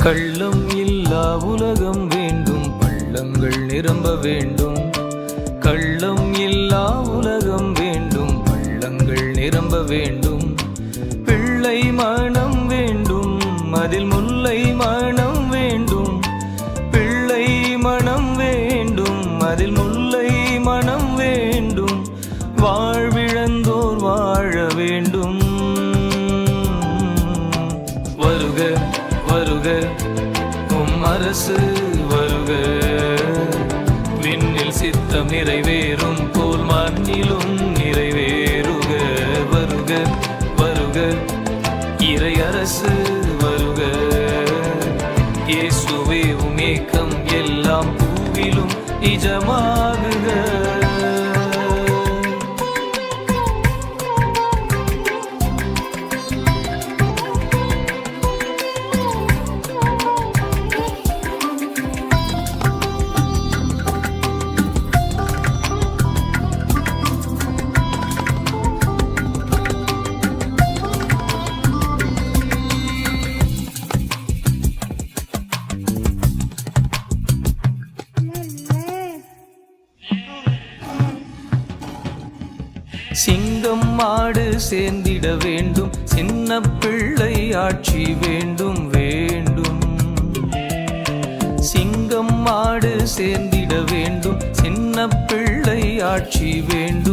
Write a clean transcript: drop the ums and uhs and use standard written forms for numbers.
கள்ளம் இல்லா உலகம் வேண்டும், பள்ளங்கள் நிரம்ப வேண்டும். கள்ளம் இல்லா உலகம் வேண்டும், பள்ளங்கள் நிரம்ப வேண்டும். பிள்ளை மனம் வேண்டும், அதில் முல்லை மனம் வேண்டும். பிள்ளை மனம் வேண்டும், அதில் முல்லை மனம் வேண்டும். வாழ்விழந்தோர் வாழ வேண்டும். வருக வருக உம் அரசு வருக, விண்ணில் சித்தம் நிறைவேறும் போல் மண்ணிலும் நிறைவேறுக. வருக வருக இறை அரசு வருக, இயேசுவே உம் ஏக்கம் எல்லாம் பூவிலும் நிஜமாகுக. சிங்கம் மாடு சேர்ந்திட வேண்டும், சின்ன பிள்ளை ஆட்சி வேண்டும் வேண்டும். சிங்கம் மாடு சேர்ந்திட வேண்டும், சின்ன பிள்ளை ஆட்சி வேண்டும்.